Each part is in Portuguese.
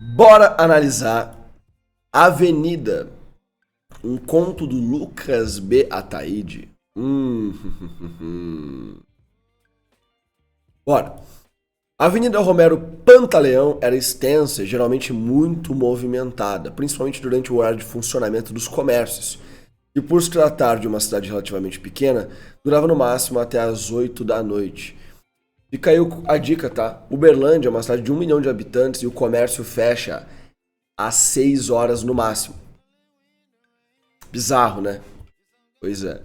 Bora analisar Avenida, um conto do Lucas B. Ataíde. Bora. A Avenida Romero Pantaleão era extensa e geralmente muito movimentada, principalmente durante o horário de funcionamento dos comércios. E por se tratar de uma cidade relativamente pequena, durava no máximo até as 8 da noite. Fica aí a dica, tá? Uberlândia é uma cidade de 1 milhão de habitantes e o comércio fecha às 6 horas no máximo. Bizarro, né? Pois é.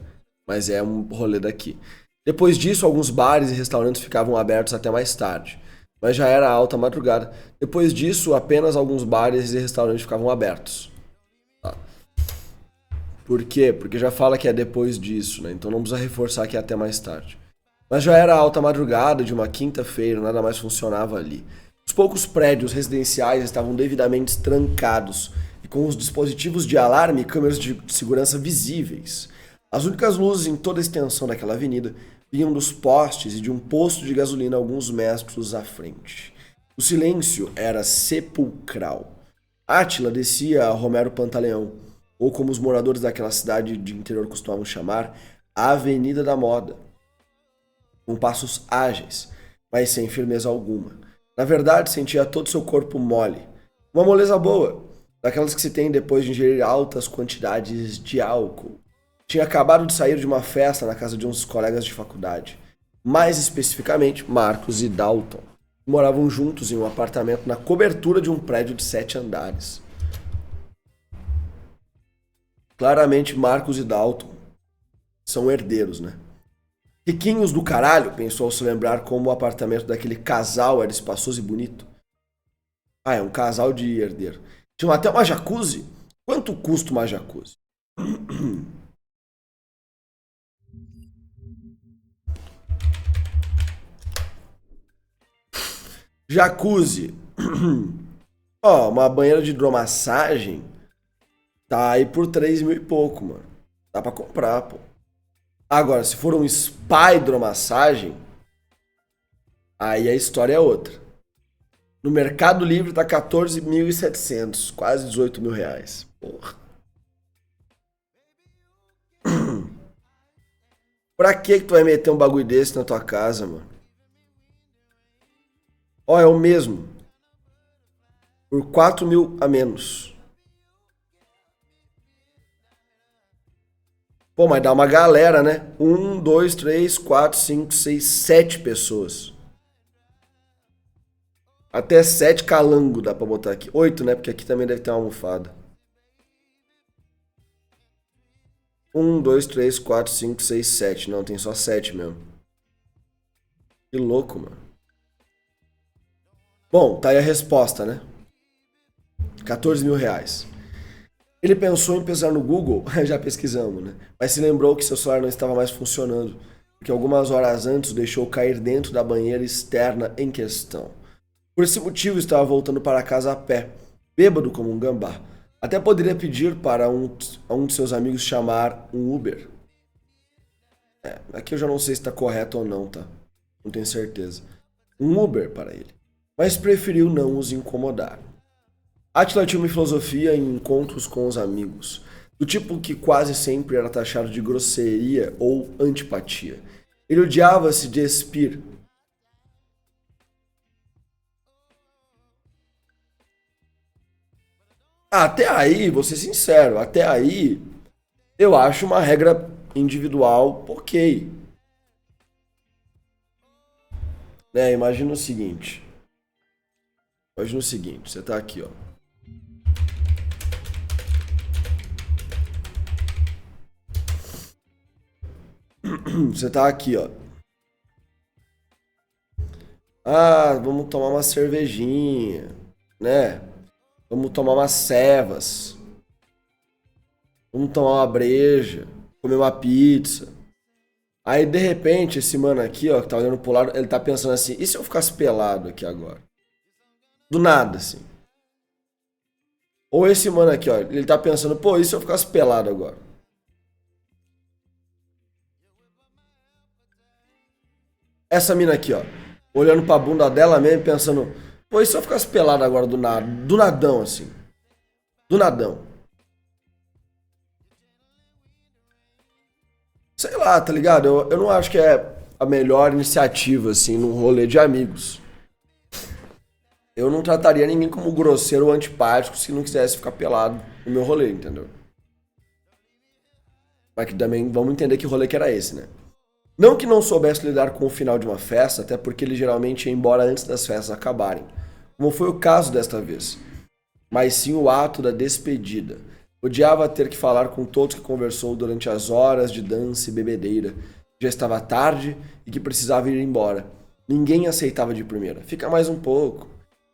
Mas é um rolê daqui. Depois disso, alguns bares e restaurantes ficavam abertos até mais tarde. Mas já era alta madrugada. Depois disso, apenas alguns bares e restaurantes ficavam abertos. Tá? Por quê? Porque já fala que é depois disso, né? Então não precisa reforçar que é até mais tarde. Mas já era alta madrugada de uma quinta-feira, nada mais funcionava ali. Os poucos prédios residenciais estavam devidamente trancados e com os dispositivos de alarme e câmeras de segurança visíveis. As únicas luzes em toda a extensão daquela avenida vinham dos postes e de um posto de gasolina alguns metros à frente. O silêncio era sepulcral. Átila descia a Romero Pantaleão, ou como os moradores daquela cidade de interior costumavam chamar, a Avenida da Moda, com passos ágeis, mas sem firmeza alguma. Na verdade, sentia todo seu corpo mole. Uma moleza boa, daquelas que se tem depois de ingerir altas quantidades de álcool. Tinha acabado de sair de uma festa na casa de uns colegas de faculdade. Mais especificamente, Marcos e Dalton. Moravam juntos em um apartamento na cobertura de um prédio de 7 andares. Claramente, Marcos e Dalton são herdeiros, né? Riquinhos do caralho, pensou ao se lembrar como o apartamento daquele casal era espaçoso e bonito. Ah, é um casal de herdeiro. Tinha até uma jacuzzi. Quanto custa uma jacuzzi? Jacuzzi. Ó, uma banheira de hidromassagem tá aí por 3 mil e pouco, mano. Dá pra comprar, pô. Agora, se for um spa hidromassagem, aí a história é outra. No Mercado Livre tá 14.700, quase 18 mil reais. Porra. Pra que tu vai meter um bagulho desse na tua casa, mano? Ó, é o mesmo. Por 4 mil a menos. Pô, mas dá uma galera, né? Um, dois, três, quatro, cinco, seis, 7 pessoas. Até 7 calango dá pra botar aqui. 8, né? Porque aqui também deve ter uma almofada. Um, dois, três, quatro, cinco, seis, 7. Não, tem só 7 mesmo. Que louco, mano. Bom, tá aí a resposta, né? 14 mil reais. Ele pensou em pesquisar no Google, já pesquisamos, né? Mas se lembrou que seu celular não estava mais funcionando, porque algumas horas antes o deixou cair dentro da banheira externa em questão. Por esse motivo estava voltando para casa a pé, bêbado como um gambá. Até poderia pedir para um de seus amigos chamar um Uber. É, aqui eu já não sei se está correto ou não, tá? Não tenho certeza. Um Uber para ele. Mas preferiu não os incomodar. Átila tinha uma filosofia em encontros com os amigos, do tipo que quase sempre era taxado de grosseria ou antipatia. Ele odiava se despir. Até aí, vou ser sincero, até aí eu acho uma regra individual ok. Né? Imagina o seguinte, você tá aqui, ó. Você tá aqui, ó. Ah, vamos tomar uma cervejinha, né? Vamos tomar umas cevas. Vamos tomar uma breja, comer uma pizza. Aí, de repente, esse mano aqui, ó, que tá olhando pro lado, ele tá pensando assim, e se eu ficasse pelado aqui agora? Do nada, assim. Ou esse mano aqui, ó, ele tá pensando, pô, e se eu ficasse pelado agora? Essa mina aqui, ó, olhando pra bunda dela mesmo, pensando, Pô, e se eu ficasse pelado agora do nada, do nadão, assim? Do nadão. Sei lá, tá ligado? Eu não acho que é a melhor iniciativa, assim, num rolê de amigos. Eu não trataria ninguém como grosseiro ou antipático se não quisesse ficar pelado no meu rolê, entendeu? Mas que também vamos entender que rolê que era esse, né? Não que não soubesse lidar com o final de uma festa, até porque ele geralmente ia embora antes das festas acabarem, como foi o caso desta vez, mas sim o ato da despedida. Odiava ter que falar com todos que conversou durante as horas de dança e bebedeira. Já estava tarde e que precisava ir embora. Ninguém aceitava de primeira. Fica mais um pouco.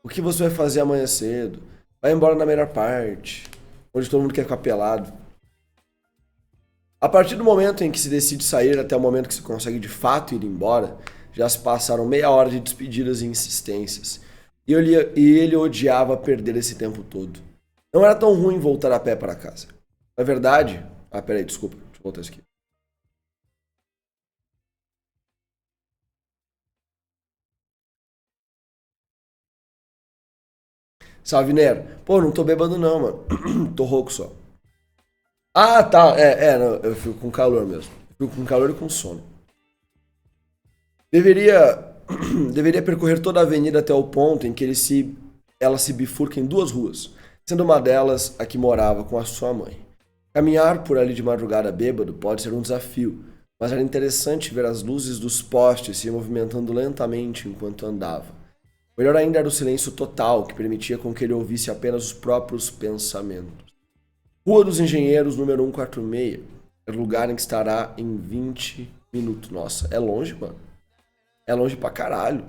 O que você vai fazer amanhã cedo? Vai embora na melhor parte, onde todo mundo quer ficar pelado. A partir do momento em que se decide sair até o momento que se consegue de fato ir embora, já se passaram meia hora de despedidas e insistências. E ele odiava perder esse tempo todo. Não era tão ruim voltar a pé para casa. Na verdade... Ah, peraí, desculpa. Deixa eu voltar isso aqui. Salve, Nero. Pô, não tô bêbado não, mano. Tô rouco só. Ah, tá. Não, eu fico com calor mesmo. Eu fico com calor e com sono. Deveria, deveria percorrer toda a avenida até o ponto em que ela se bifurca em duas ruas, sendo uma delas a que morava com a sua mãe. Caminhar por ali de madrugada bêbado pode ser um desafio, mas era interessante ver as luzes dos postes se movimentando lentamente enquanto andava. Melhor ainda era o silêncio total, que permitia com que ele ouvisse apenas os próprios pensamentos. Rua dos Engenheiros, número 146. É o lugar em que estará em 20 minutos. Nossa, é longe, mano. É longe pra caralho.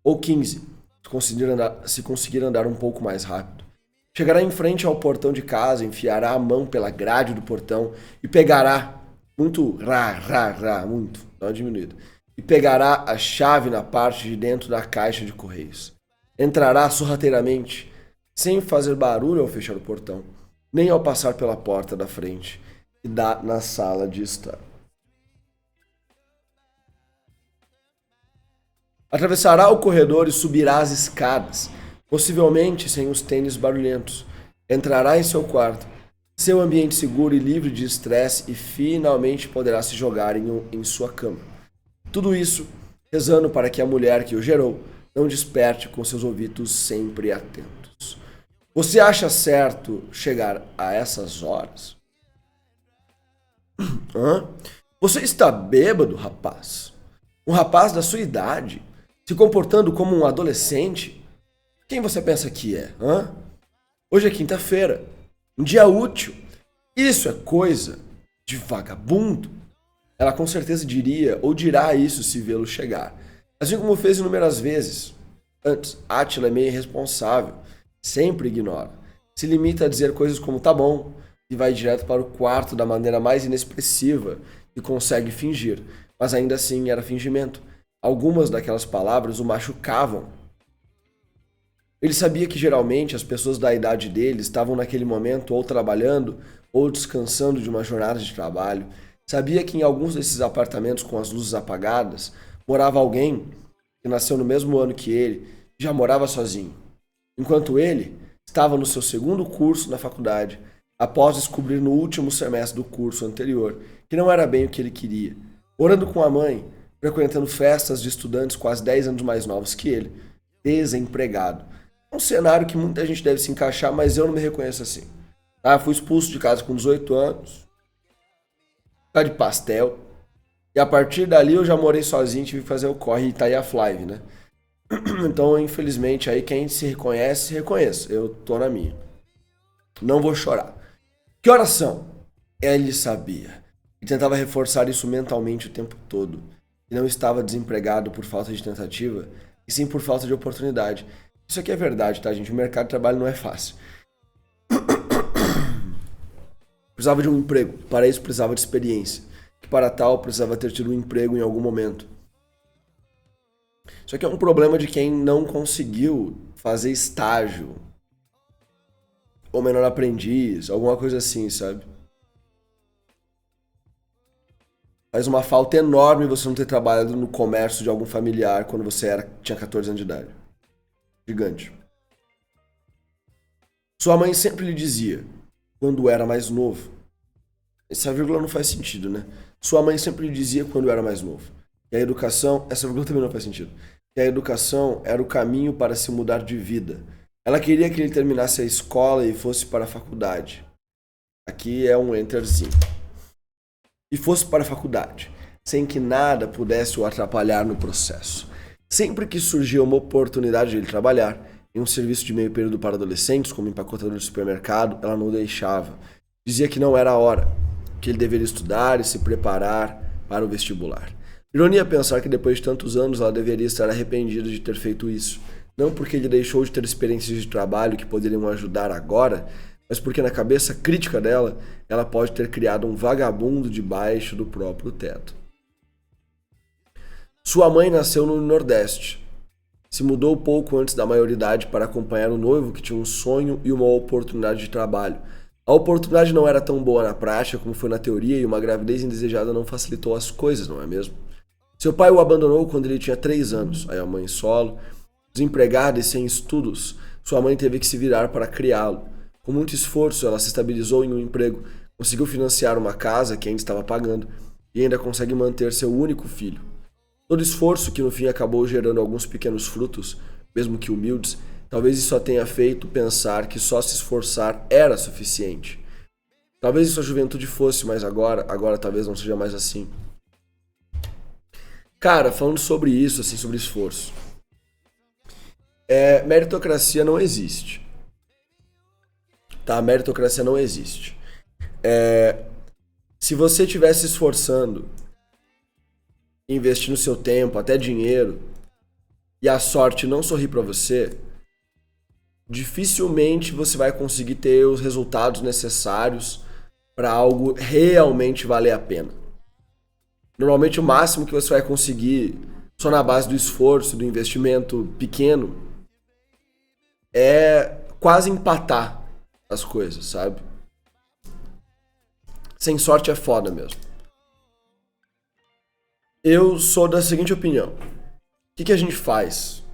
Ou 15, se conseguir andar um pouco mais rápido. Chegará em frente ao portão de casa, enfiará a mão pela grade do portão e pegará, muito muito, dá uma diminuída, e pegará a chave na parte de dentro da caixa de correios. Entrará sorrateiramente, sem fazer barulho ao fechar o portão, nem ao passar pela porta da frente e dá na sala de estar. Atravessará o corredor e subirá as escadas, possivelmente sem os tênis barulhentos. Entrará em seu quarto, seu ambiente seguro e livre de estresse, e finalmente poderá se jogar em sua cama. Tudo isso rezando para que a mulher que o gerou não desperte com seus ouvidos sempre atentos. Você acha certo chegar a essas horas? Hã? Você está bêbado, rapaz? Um rapaz da sua idade, se comportando como um adolescente? Quem você pensa que é, hã? Hoje é quinta-feira, um dia útil. Isso é coisa de vagabundo. Ela com certeza diria ou dirá isso se vê-lo chegar. Assim como fez inúmeras vezes. Antes, Átila é meio irresponsável. Sempre ignora. Se limita a dizer coisas como tá bom e vai direto para o quarto da maneira mais inexpressiva que consegue fingir. Mas ainda assim era fingimento. Algumas daquelas palavras o machucavam. Ele sabia que geralmente as pessoas da idade dele estavam naquele momento ou trabalhando ou descansando de uma jornada de trabalho. Sabia que em alguns desses apartamentos com as luzes apagadas morava alguém que nasceu no mesmo ano que ele e já morava sozinho. Enquanto ele estava no seu segundo curso na faculdade, após descobrir no último semestre do curso anterior que não era bem o que ele queria, morando com a mãe, frequentando festas de estudantes quase 10 anos mais novos que ele, desempregado. É um cenário que muita gente deve se encaixar, mas eu não me reconheço assim. Ah, fui expulso de casa com 18 anos, tá de pastel, e a partir dali eu já morei sozinho, tive que fazer o corre e tá aí a Flive, né? Então, infelizmente, aí quem se reconhece, se reconheça. Eu tô na minha. Não vou chorar. Que horas são? Ele sabia. E tentava reforçar isso mentalmente o tempo todo. E não estava desempregado por falta de tentativa, e sim por falta de oportunidade. Isso aqui é verdade, tá, gente? O mercado de trabalho não é fácil. Precisava de um emprego. Para isso precisava de experiência. Que para tal precisava ter tido um emprego em algum momento. Isso aqui é um problema de quem não conseguiu fazer estágio. Ou menor aprendiz, alguma coisa assim, sabe? Faz uma falta enorme você não ter trabalhado no comércio de algum familiar quando você tinha 14 anos de idade. gigante. Sua mãe sempre lhe dizia, quando era mais novo. Essa vírgula não faz sentido, né? Sua mãe sempre lhe dizia quando era mais novo. E a educação, essa vírgula também não faz sentido. Que a educação era o caminho para se mudar de vida. Ela queria que ele terminasse a escola e fosse para a faculdade. Aqui é um enterzinho. E fosse para a faculdade, sem que nada pudesse o atrapalhar no processo. Sempre que surgia uma oportunidade de ele trabalhar em um serviço de meio período para adolescentes, como empacotador de supermercado, ela não deixava. Dizia que não era a hora, que ele deveria estudar e se preparar para o vestibular. Ironia pensar que depois de tantos anos ela deveria estar arrependida de ter feito isso. Não porque ele deixou de ter experiências de trabalho que poderiam ajudar agora, mas porque na cabeça crítica dela, ela pode ter criado um vagabundo debaixo do próprio teto. Sua mãe nasceu no Nordeste. Se mudou pouco antes da maioridade para acompanhar o noivo que tinha um sonho e uma oportunidade de trabalho. A oportunidade não era tão boa na prática como foi na teoria e uma gravidez indesejada não facilitou as coisas, não é mesmo? Seu pai o abandonou quando ele tinha 3 anos. Aí a mãe solo, desempregada e sem estudos, sua mãe teve que se virar para criá-lo. Com muito esforço, ela se estabilizou em um emprego, conseguiu financiar uma casa que ainda estava pagando e ainda consegue manter seu único filho. Todo esforço que no fim acabou gerando alguns pequenos frutos, mesmo que humildes, talvez isso a tenha feito pensar que só se esforçar era suficiente. Talvez sua juventude fosse, mas agora talvez não seja mais assim. Cara, falando sobre isso, assim, sobre esforço. Meritocracia não existe. Tá? Meritocracia não existe. Se você estiver se esforçando, investindo seu tempo, até dinheiro, e a sorte não sorrir para você, dificilmente você vai conseguir ter os resultados necessários para algo realmente valer a pena. Normalmente o máximo que você vai conseguir só na base do esforço, do investimento pequeno, é quase empatar as coisas, sabe? Sem sorte é foda mesmo. Eu sou da seguinte opinião. O que a gente faz?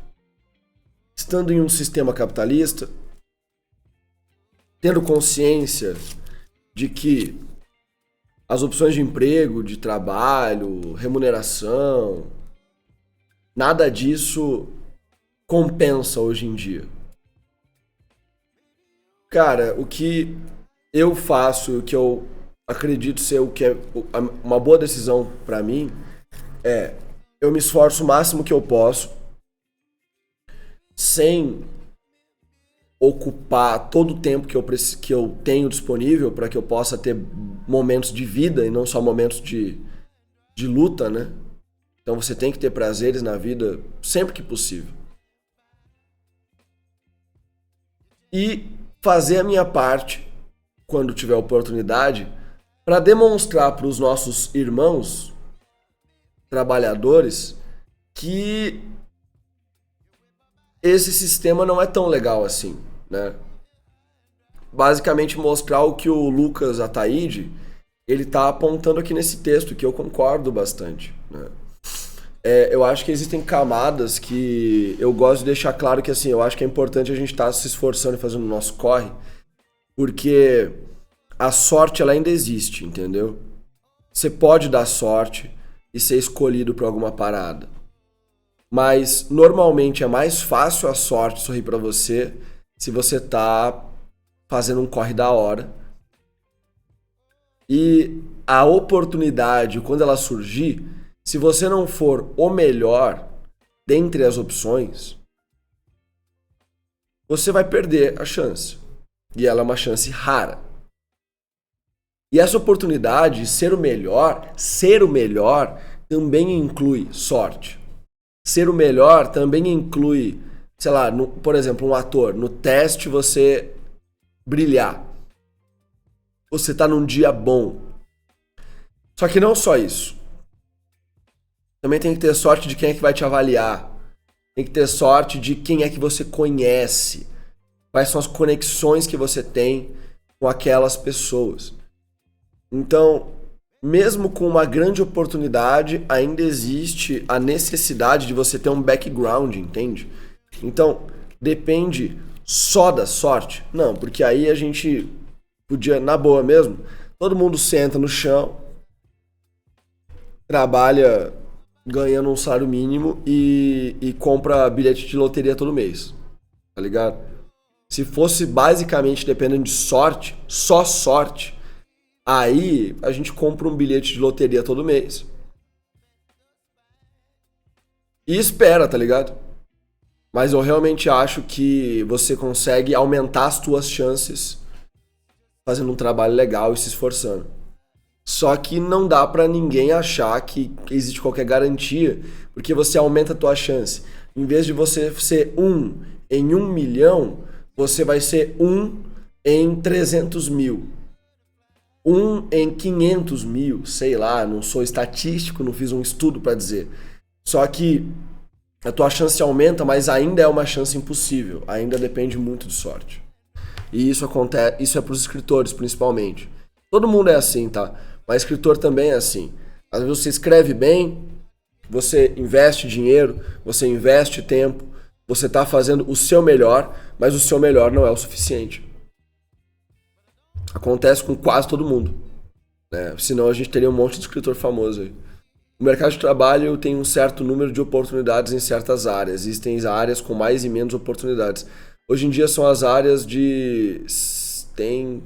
Estando em um sistema capitalista, tendo consciência de que as opções de emprego, de trabalho, remuneração, nada disso compensa hoje em dia. Cara, o que eu faço, o que eu acredito ser o que é uma boa decisão pra mim, eu me esforço o máximo que eu posso, sem ocupar todo o tempo que eu tenho disponível para que eu possa ter momentos de vida e não só momentos de luta, né? Então você tem que ter prazeres na vida sempre que possível. E fazer a minha parte, quando tiver oportunidade, para demonstrar para os nossos irmãos trabalhadores que esse sistema não é tão legal assim, né? Basicamente mostrar o que o Lucas Ataíde, ele tá apontando aqui nesse texto, que eu concordo bastante, né? Eu acho que existem camadas que eu gosto de deixar claro que, assim, eu acho que é importante a gente estar se esforçando e fazendo o nosso corre, porque a sorte, ela ainda existe, entendeu? Você pode dar sorte e ser escolhido para alguma parada. Mas, normalmente, é mais fácil a sorte sorrir para você se você tá fazendo um corre da hora. E a oportunidade, quando ela surgir, se você não for o melhor dentre as opções, você vai perder a chance. E ela é uma chance rara. E essa oportunidade de ser o melhor também inclui sorte. Ser o melhor também inclui, sei lá, por exemplo, um ator, no teste você brilhar. Você tá num dia bom. Só que não só isso. Também tem que ter sorte de quem é que vai te avaliar. Tem que ter sorte de quem é que você conhece. Quais são as conexões que você tem com aquelas pessoas. Então, mesmo com uma grande oportunidade, ainda existe a necessidade de você ter um background, entende? Então, depende só da sorte? Não, porque aí a gente podia, na boa mesmo, todo mundo senta no chão, trabalha ganhando um salário mínimo e compra bilhete de loteria todo mês, tá ligado? Se fosse basicamente dependendo de sorte, só sorte, aí a gente compra um bilhete de loteria todo mês e espera, tá ligado? Mas eu realmente acho que você consegue aumentar as tuas chances fazendo um trabalho legal e se esforçando. Só que não dá pra ninguém achar que existe qualquer garantia, porque você aumenta a tua chance. Em vez de você ser 1 em 1 milhão, você vai ser 1 em 300 mil. 1 em 500 mil, sei lá, não sou estatístico, não fiz um estudo pra dizer. Só que a tua chance aumenta, mas ainda é uma chance impossível. Ainda depende muito de sorte. E isso acontece, isso é pros escritores principalmente. Todo mundo é assim, tá? Mas escritor também é assim. Às vezes você escreve bem, você investe dinheiro, você investe tempo, você tá fazendo o seu melhor, mas o seu melhor não é o suficiente. Acontece com quase todo mundo, né? Senão a gente teria um monte de escritor famoso aí. O mercado de trabalho tem um certo número de oportunidades em certas áreas. Existem áreas com mais e menos oportunidades. Hoje em dia são as áreas de STEM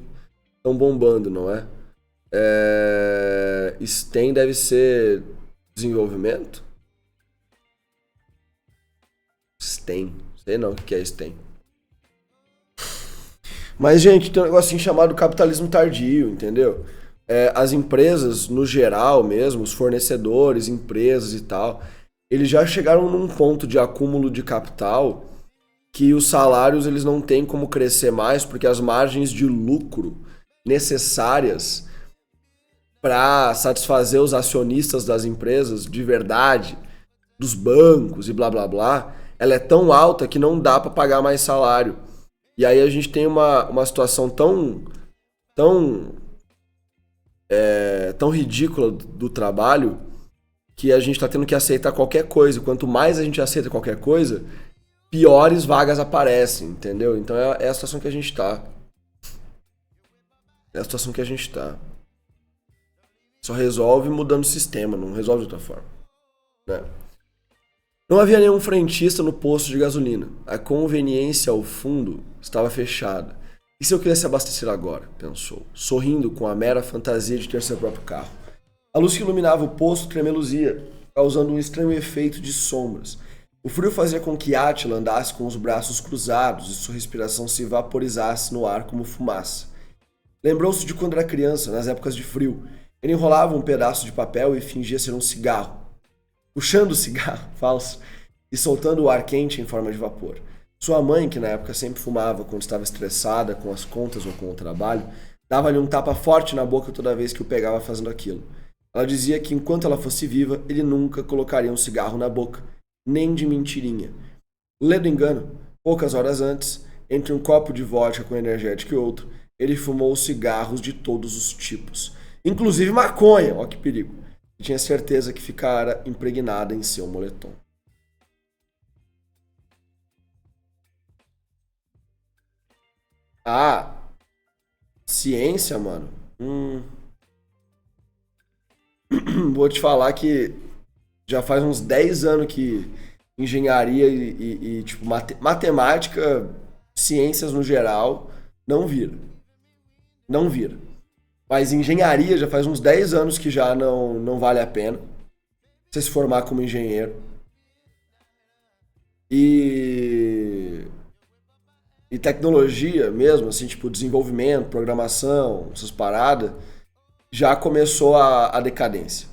estão bombando, não é? STEM deve ser desenvolvimento? STEM. Sei não o que é STEM. Mas, gente, tem um negocinho chamado capitalismo tardio, entendeu? As empresas, no geral mesmo, os fornecedores, empresas e tal, eles já chegaram num ponto de acúmulo de capital que os salários eles não têm como crescer mais porque as margens de lucro necessárias para satisfazer os acionistas das empresas de verdade, dos bancos e blá blá blá, ela é tão alta que não dá para pagar mais salário. E aí a gente tem uma situação tão ridícula do trabalho que a gente está tendo que aceitar qualquer coisa. Quanto mais a gente aceita qualquer coisa, piores vagas aparecem, entendeu? Então é a situação que a gente tá. É a situação que a gente tá. Só resolve mudando o sistema, não resolve de outra forma, né? Não havia nenhum frentista no posto de gasolina. A conveniência ao fundo estava fechada. E se eu quisesse abastecer agora? Pensou, sorrindo com a mera fantasia de ter seu próprio carro. A luz que iluminava o posto tremeluzia, causando um estranho efeito de sombras. O frio fazia com que Átila andasse com os braços cruzados e sua respiração se vaporizasse no ar como fumaça. Lembrou-se de quando era criança, nas épocas de frio. Ele enrolava um pedaço de papel e fingia ser um cigarro, puxando o cigarro falso e soltando o ar quente em forma de vapor. Sua mãe, que na época sempre fumava quando estava estressada com as contas ou com o trabalho, dava-lhe um tapa forte na boca toda vez que o pegava fazendo aquilo. Ela dizia que enquanto ela fosse viva, ele nunca colocaria um cigarro na boca, nem de mentirinha. Lê do engano, poucas horas antes, entre um copo de vodka com energético e outro, ele fumou cigarros de todos os tipos, inclusive maconha, ó que perigo. E tinha certeza que ficara impregnada em seu moletom. Ah, ciência, mano. Vou te falar que já faz uns 10 anos que engenharia tipo, matemática, ciências no geral, não vira. Não vira. Mas engenharia já faz uns 10 anos que já não vale a pena você se formar como engenheiro. E tecnologia mesmo, assim, tipo desenvolvimento, programação, essas paradas, já começou a decadência.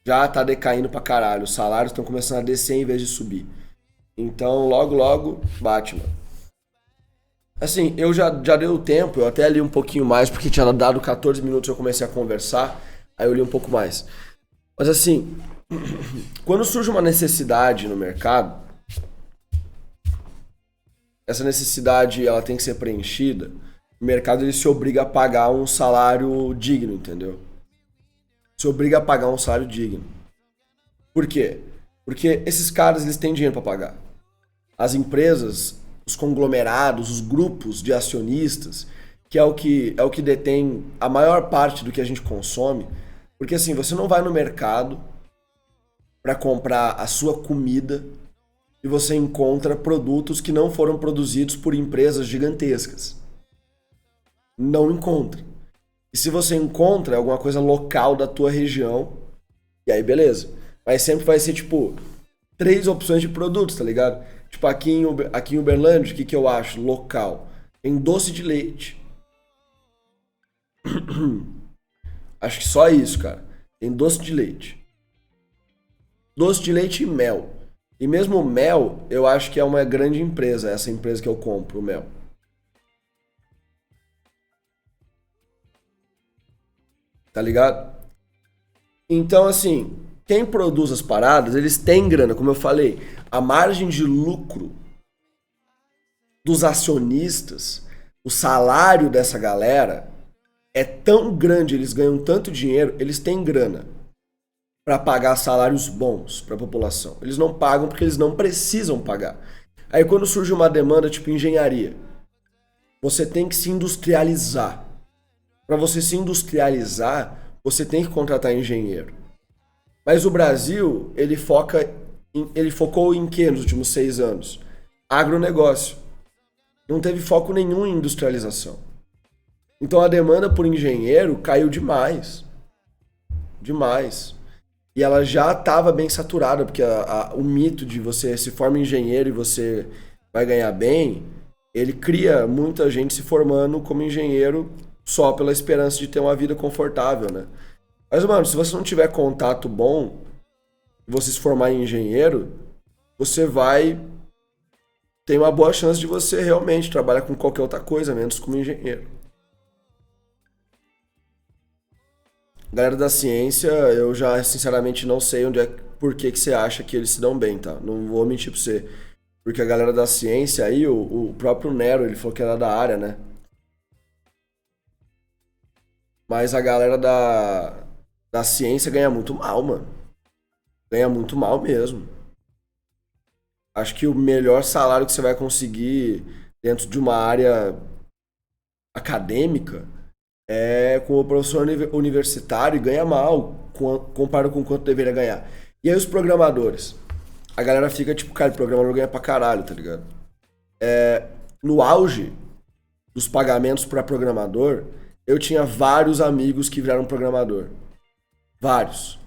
Já tá decaindo pra caralho. Os salários estão começando a descer em vez de subir. Então, logo, logo, bate, mano. Assim, eu já dei o tempo, eu até li um pouquinho mais, porque tinha dado 14 minutos eu comecei a conversar, aí eu li um pouco mais. Mas assim, quando surge uma necessidade no mercado, essa necessidade ela tem que ser preenchida, o mercado ele se obriga a pagar um salário digno, entendeu? Se obriga a pagar um salário digno. Por quê? Porque esses caras eles têm dinheiro para pagar. As empresas os conglomerados, os grupos de acionistas, que é o que detém a maior parte do que a gente consome. Porque assim, você não vai no mercado para comprar a sua comida e você encontra produtos que não foram produzidos por empresas gigantescas. Não encontra. E se você encontra alguma coisa local da tua região, e aí beleza. Mas sempre vai ser tipo 3 opções de produtos, tá ligado? Tipo aqui em Uberlândia, o que eu acho local? Tem doce de leite. Acho que só isso, cara. Tem doce de leite. Doce de leite e mel. E mesmo o mel, eu acho que é uma grande empresa, essa empresa que eu compro, o mel. Tá ligado? Então, assim, quem produz as paradas, eles têm grana, como eu falei. A margem de lucro dos acionistas, o salário dessa galera é tão grande, eles ganham tanto dinheiro, eles têm grana para pagar salários bons para a população. Eles não pagam porque eles não precisam pagar. Aí quando surge uma demanda tipo engenharia, você tem que se industrializar. Para você se industrializar, você tem que contratar engenheiro. Mas o Brasil, ele focou em quê nos últimos 6 anos? Agronegócio. Não teve foco nenhum em industrialização. Então a demanda por engenheiro caiu demais. Demais. E ela já estava bem saturada, porque o mito de você se forma engenheiro e você vai ganhar bem, ele cria muita gente se formando como engenheiro só pela esperança de ter uma vida confortável, né? Mas, mano, se você não tiver contato bom, você se formar em engenheiro, você vai ter uma boa chance de você realmente trabalhar com qualquer outra coisa, menos como engenheiro. Galera da ciência, eu já sinceramente não sei por que você acha que eles se dão bem, tá? Não vou mentir pra você. Porque a galera da ciência aí, o próprio Nero, ele falou que era da área, né? Mas a galera da ciência ganha muito mal, mano. Ganha muito mal mesmo. Acho que o melhor salário que você vai conseguir dentro de uma área acadêmica é com o professor universitário e ganha mal, comparado com quanto deveria ganhar. E aí os programadores? A galera fica tipo, cara, o programador ganha pra caralho, tá ligado? No auge dos pagamentos pra programador, eu tinha vários amigos que viraram programador. Vários.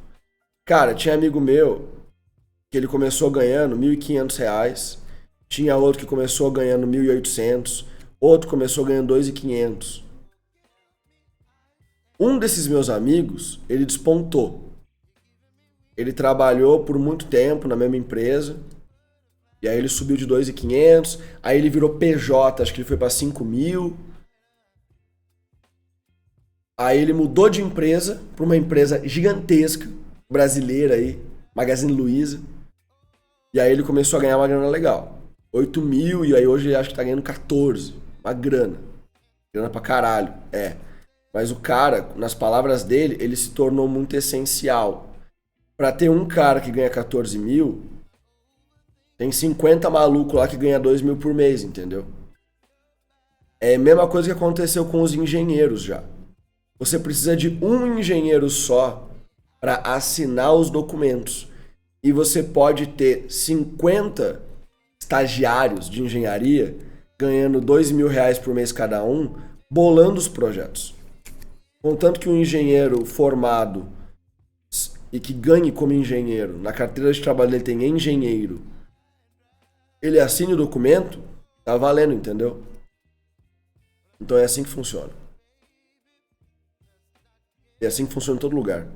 Cara, tinha amigo meu que ele começou ganhando R$ 1.500. Tinha outro que começou ganhando 1.800. Outro começou ganhando 2.500. Um desses meus amigos, ele despontou. Ele trabalhou por muito tempo na mesma empresa. E aí ele subiu de 2.500. Aí ele virou PJ, acho que ele foi para 5.000. Aí ele mudou de empresa para uma empresa gigantesca, brasileira aí, Magazine Luiza. E aí ele começou a ganhar uma grana legal. 8.000 e aí hoje ele acho que tá ganhando 14. Uma grana. Grana pra caralho. É. Mas o cara, nas palavras dele, ele se tornou muito essencial. Pra ter um cara que ganha 14.000, tem 50 malucos lá que ganha 2.000 por mês, entendeu? É a mesma coisa que aconteceu com os engenheiros já. Você precisa de um engenheiro só para assinar os documentos. E você pode ter 50 estagiários de engenharia ganhando R$ 2.000 por mês cada um, bolando os projetos. Contanto que um engenheiro formado e que ganhe como engenheiro, na carteira de trabalho dele tem engenheiro, ele assine o documento, tá valendo, entendeu? Então é assim que funciona. É assim que funciona em todo lugar.